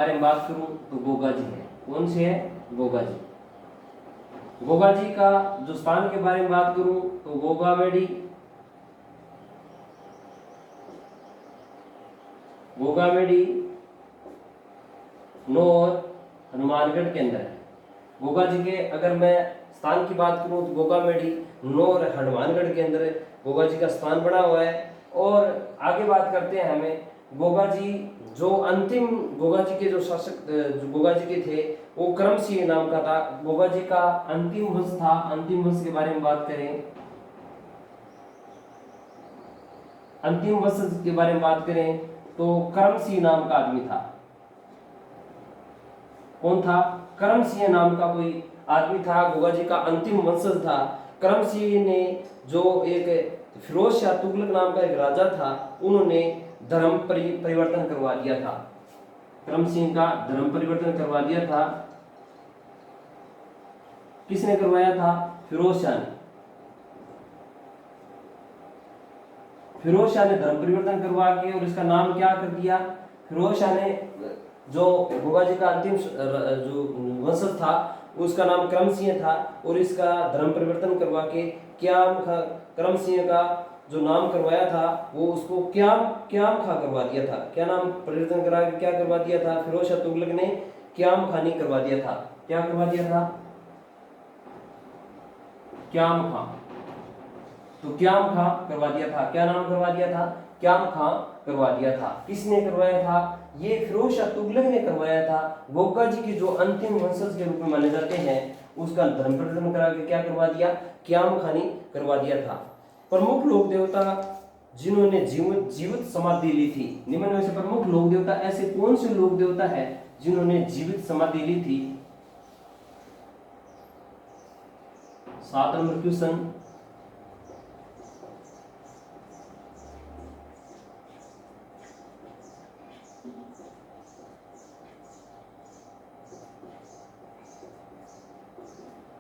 बारे में बात करूं तो गोगा जी है। कौन से है? गोगा जी। गोगा जी का जो स्थान के बारे में बात करूं तो गोगामेडी, गोगामेडी नौर हनुमानगढ़ के अंदर है। गोगा जी के अगर मैं स्थान की बात करूं तो गोगामेडी नौर हनुमानगढ़ के अंदर गोगा जी का स्थान बना हुआ है। और आगे बात करते हैं हमें गोगा जी जो अंतिम गोगा जी के जो शासक जो गोगा जी के थे वो क्रमसिंह नाम का था। गोगा जी का अंतिम वंश था। अंतिम वंश के बारे में बात करें, अंतिम वंश के बारे में बात करें तो क्रमसिंह नाम का आदमी था। कौन था? क्रमसिंह नाम का कोई आदमी था। गोगा जी का अंतिम वंशज था। क्रमसिंह ने जो एक फिरोज शाह तुगलक नाम का एक राजा था, उन्होंने धर्म परिवर्तन करवा दिया था। क्रमसिंह का धर्म परिवर्तन करवा दिया था। किसने करवाया था? फिरोज शाह ने। फिरोज शाह ने धर्म परिवर्तन करवा के और इसका नाम क्या कर दिया? फिरोज शाह ने जो गोगा जी का अंतिम जो वंशज था उसका नाम क्रमसिंह था और इसका धर्म परिवर्तन करवा के क्रमसिंह का जो नाम करवाया था वो उसको क्याम खा करवा दिया था। क्या नाम परिवर्तन करा के क्या करवा दिया था? फिरोज शाह तुगलक ने क्याम खानी करवा दिया था। क्या करवा दिया था? क्याम खां। तो क्याम खां करवा दिया था। क्या नाम करवा दिया था? क्याम खां करवा दिया था। किसने करवाया था? ये फिरोज शाह तुगलक ने करवाया था। गोगा जी के जो अंतिम वंशज के रूप में माने जाते हैं उसका धर्म परिवर्तन करा के क्या करवा दिया? क्याम खानी करवा दिया था। प्रमुख लोक देवता जिन्होंने जीवित समाधि ली थी, निम्न में से प्रमुख लोक देवता ऐसे कौन से लोक देवता है जिन्होंने जीवित समाधि ली थी? 7 नंबर क्वेश्चन।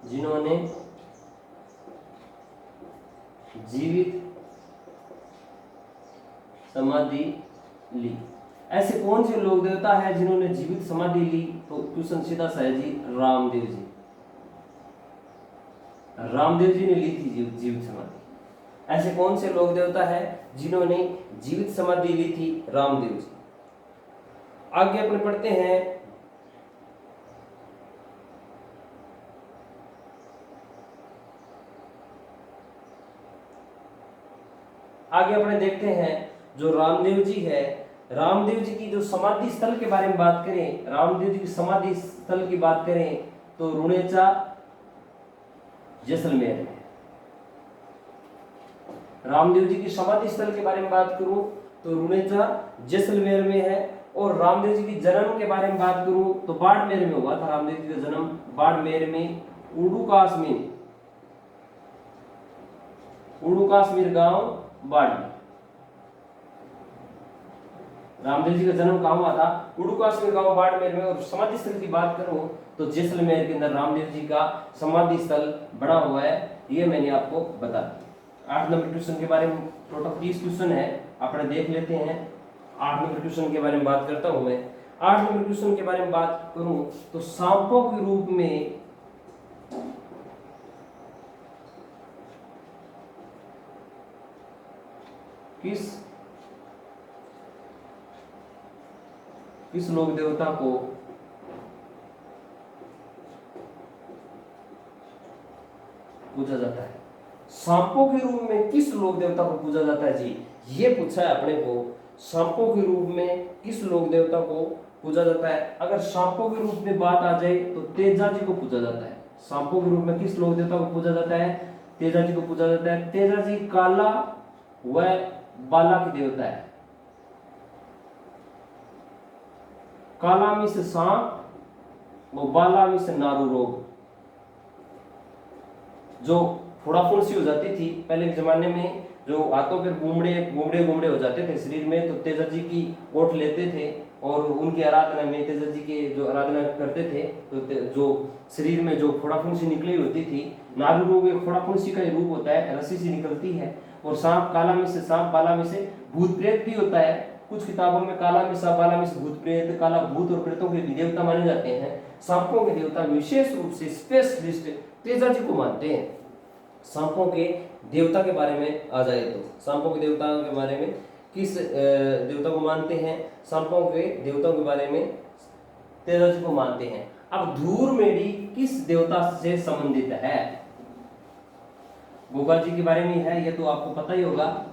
जिन्होंने जीवित समाधि ली। ऐसे कौन से लोक देवता है जिन्होंने जीवित समाधि ली? तो क्वेश्चन सीधा सा है जी, रामदेव जी। रामदेव जी ने ली थी जीवित समाधि। ऐसे कौन से लोक देवता है जिन्होंने जीवित समाधि ली थी? रामदेव जी। आगे अपने पढ़ते हैं आगे अपने देखते हैं जो रामदेव जी है, रामदेव जी की जो समाधि स्थल के बारे में बात करें, रामदेव जी की समाधि स्थल की बात करें तो रुणेचा जैसलमेर में। रामदेव जी की समाधि स्थल के बारे में बात करूं तो रुणेचा जैसलमेर में है। और रामदेव जी की जन्म के बारे में बात करूं तो बाड़मेर में हुआ था। रामदेव जी का जन्म बाड़मेर में उड़ू काश्मीर गांव बाड़मेर। रामदेव जी का जन्म कहां हुआ था? उड़ू काश्मीर गांव बाड़मेर में। और समाधि स्थल की बात करूं तो जैसलमेर के अंदर रामदेव जी का समाधि स्थल बना हुआ है। ये मैंने आपको बता दिया। 8 नंबर क्वेश्चन के बारे में टोटल 30 क्वेश्चन है, अपने देख लेते हैं। 8 नंबर क्वेश्चन के बारे में बात करता हूं मैं। 8 नंबर क्वेश्चन के बारे में बात करूं तो सांपों के रूप में किस लोक देवता को पूजा जाता है? सांपों के रूप में किस लोक देवता को पूजा जाता है जी? ये पूछा है अपने को। सांपों के रूप में किस लोक देवता को पूजा जाता है? अगर सांपों के रूप में बात आ जाए तो तेजा जी को पूजा जाता है। सांपों के रूप में किस लोक देवता को पूजा जाता है? तेजा जी को पूजा जाता है। तेजा जी काला व बाला की देवता है। काला में से सांप और बाला में से नारू रोग। जो फोड़ा फुंसी हो जाती थी पहले के जमाने में, जो हाथों पे गुमड़े हो जाते थे शरीर में, तो तेजा जी की ओठ लेते थे और उनकी आराधना में तेजा जी के जो आराधना करते थे तो जो शरीर में जो फोड़ा फुंसी निकली होती थी, नारू रोग एक फोड़ा फुंसी का ही रूप होता है, रस्सी सी निकलती है। और सांप काला में से सांप, बाला में से भूत प्रेत भी होता है। कुछ किताबों में कालामिस, अपालामिस, भूत प्रेत, काला भूत और प्रेतों के भी देवता माने जाते हैं। सांपों के देवता विशेष रूप से स्पेशलिस्ट तेजा जी को मानते हैं। सांपों के देवता के बारे में आ जाए तो सांपों के देवता के बारे में किस देवता को मानते हैं? सांपों के देवताओं के बारे में तेजा जी को मानते हैं। अब धूर मेढ़ी किस देवता से संबंधित है? गोगा जी के बारे में है, ये तो आपको पता ही होगा।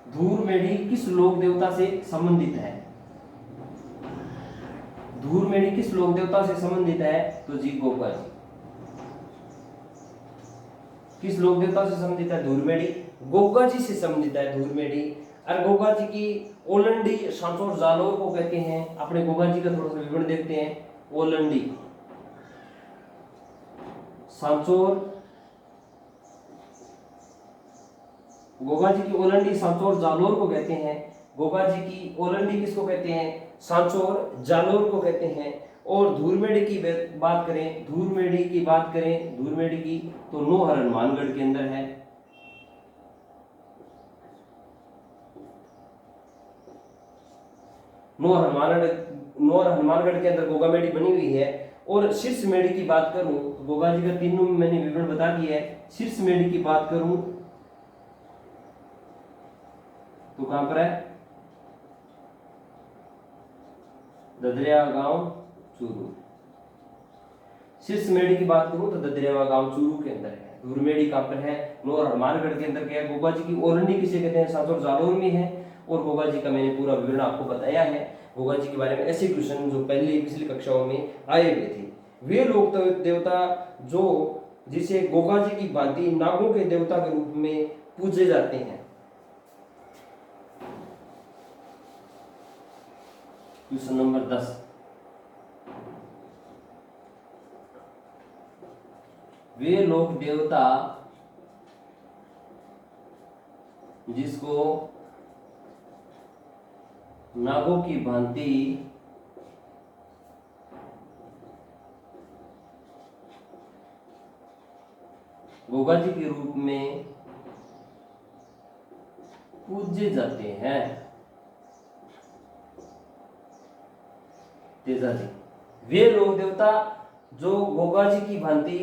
धूर मेढ़ी किस लोक देवता से संबंधित है? धूर मेढ़ी किस लोक देवता से संबंधित है? तो जी गोगा जी। किस लोक देवता से संबंधित है धूर मेढ़ी? गोगा जी से संबंधित है धूर मेढ़ी। और गोगा जी की ओलंडी सांचौर जालोर को कहते हैं। अपने गोगा जी का थोड़ा सा विवरण देखते हैं। ओलंडी सांचौर, गोगा जी की ओलंडी सांचौर जालोर को कहते हैं। गोगा जी की ओलंडी किसको कहते हैं? सांचौर जालोर को कहते हैं। और धूरमेढ़ी की बात करें, धूरमेढ़ी की बात करें, धूरमेढ़ी की तो नोहर हनुमानगढ़ के अंदर है। नोहर हनुमानगढ़ के अंदर गोगा मेढ़ी बनी हुई है। और शीर्ष मेढ़ी की बात करूं तो गोगा जी का तीनों में मैंने विवरण बता दिया है। शीर्ष मेढ़ी की बात करूं तो कहां पर है? ददरिया गांव चूरू। शीर्ष मेढ़ी की बात करूं तो ददरिया गांव चूरू के अंदर है। धूरमेढ़ी कहां पर है? नोहर हनुमानगढ़ के अंदर क्या है? गोगा जी की ओलंडी किसे कहते हैं? सांचौर जालोर में है। और गोगा जी का मैंने पूरा विवरण आपको बताया है। गोगा जी के बारे में ऐसे क्वेश्चन जो पहले पिछली कक्षाओं में आए हुए थे। वे लोक देवता जो जिसे गोगा जी की भांति नागों के देवता के रूप में पूजे जाते हैं। क्वेश्चन नंबर 10, वे लोक देवता जिसको नागों की भांति गोगा जी के रूप में पूजे जाते हैं। तेजा जी, वे लोक देवता जो गोगा जी की भांति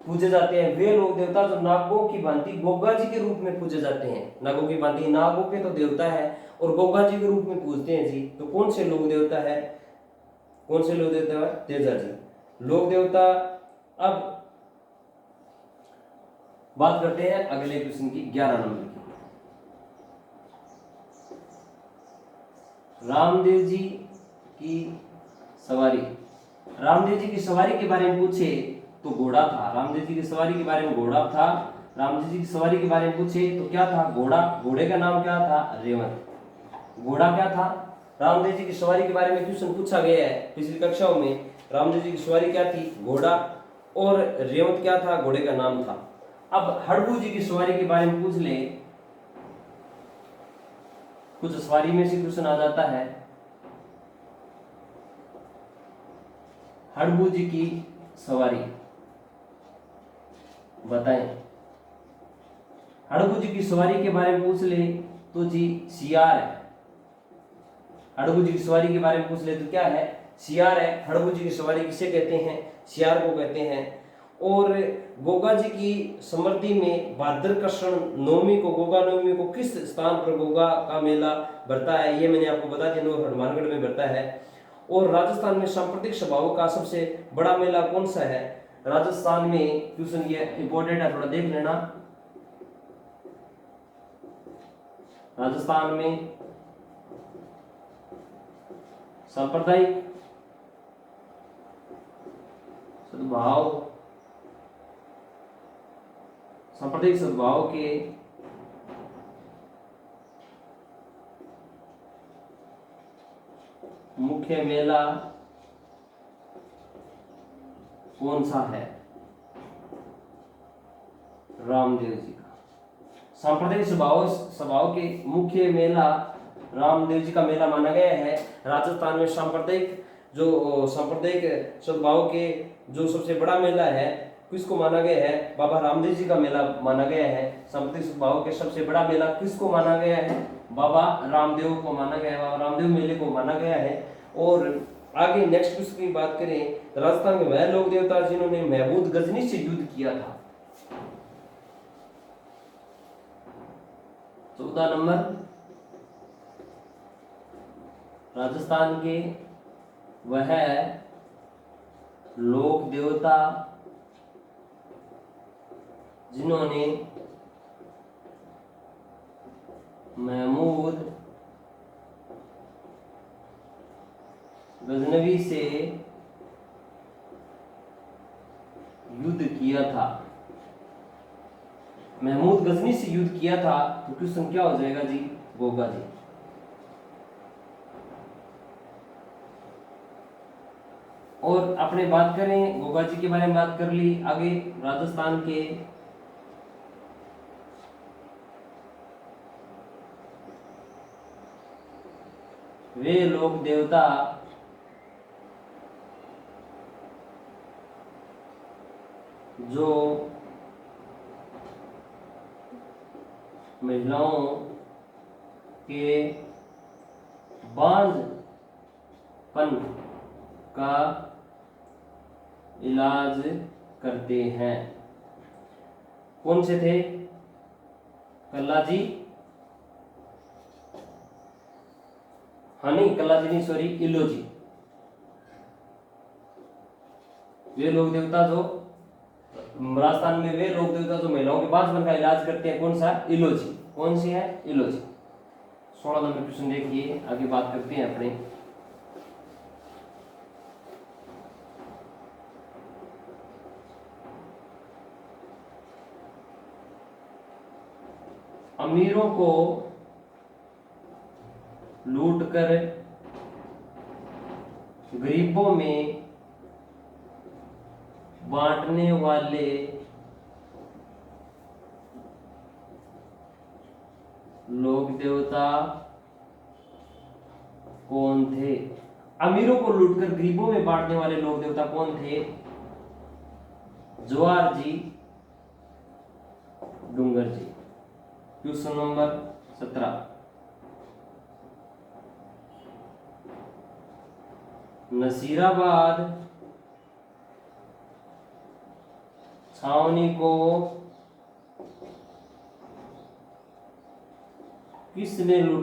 पूजे जाते हैं, वे लोक देवता जो नागों की भांति गोगा जी के रूप में पूजे जाते हैं। नागों की भांति, नागों के तो देवता है और गोगा जी के रूप में पूजते हैं जी। तो कौन से लोक देवता है? कौन से लोक देवता है? तेजा जी लोक देवता। अब बात करते हैं अगले क्वेश्चन की, 11 नंबर की। रामदेव जी की सवारी। रामदेव जी की सवारी के बारे में पूछे तो घोड़ा था। रामदेव जी की सवारी के बारे में घोड़ा था। रामदेव जी की सवारी के बारे में पूछे तो क्या था? घोड़ा। घोड़े का नाम क्या था? रेवत। घोड़ा क्या था? रामदेव जी की सवारी के बारे में क्वेश्चन पूछा गया है पिछली कक्षाओं में। रामदेव जी की सवारी क्या थी? घोड़ा। और रेवत क्या था? घोड़े का नाम था। अब हड़बू जी की सवारी के बारे में पूछ ले, कुछ सवारी में से क्वेश्चन आ जाता है। हड़बू जी की सवारी बताएं। हड़बू जी की सवारी के बारे में पूछ ले तो जी सियार है। हड़बू जी की सवारी के बारे में पूछ ले तो क्या है? सियार है। हड़बू जी की सवारी किसे कहते हैं? सियार को कहते हैं। और गोगा जी की समृद्धि में भाद्र कृष्ण नवमी को, गोगा नवमी को किस स्थान पर गोगा का मेला भरता है? ये मैंने आपको बता दिया, हनुमानगढ़ में भरता है। और राजस्थान में सांप्रदायिक सभाओं का सबसे बड़ा मेला कौन सा है? राजस्थान में, क्वेश्चन ये इंपॉर्टेंट है, थोड़ा देख लेना। राजस्थान में सांप्रदायिक सद्भाव, सांप्रदायिक सद्भाव के मुख्य मेला कौन सा है? रामदेव जी का। सांप्रदायिक स्वभाव के मुख्य मेला रामदेव जी का मेला माना गया है। राजस्थान में सांप्रदायिक सद्भाव के जो सबसे बड़ा मेला है किसको माना गया है? बाबा रामदेव जी का मेला माना गया है। सांप्रदायिक सद्भाव के सबसे बड़ा मेला किसको माना गया है? बाबा रामदेव को माना गया है, बाबा रामदेव मेले को माना गया है। और आगे नेक्स्ट क्वेश्चन की बात करें तो राजस्थान के वह लोक देवता जिन्होंने महमूद गजनी से युद्ध किया था। 14 नंबर, राजस्थान के वह लोक देवता जिन्होंने महमूद गजनवी से युद्ध किया था। महमूद गजनी से युद्ध किया था तो क्वेश्चन क्या हो जाएगा जी? गोगा जी। और अपने बात करें गोगा जी के बारे में बात कर ली। आगे राजस्थान के वे लोक देवता जो महिलाओं के बांझपन का इलाज करते हैं। कौन से थे? कल्ला जी, हाँ नहीं कल्ला जी नहीं, सॉरी, इलो जी। वे लोक देवता जो राजस्थान में वे लोक देवता जो महिलाओं के बांझपन का इलाज करते हैं, कौन सा? इलो जी। कौन सी है? इलो जी। 16 नंबर क्वेश्चन देखिए, आगे बात करते हैं अपने। अमीरों को लूटकर गरीबों में बांटने वाले लोक देवता कौन थे? अमीरों को लूटकर गरीबों में बांटने वाले लोक देवता कौन थे? जवार जी, डूंगर जी। क्वेश्चन नंबर 17, नसीराबाद छावनी को किसने लूटा?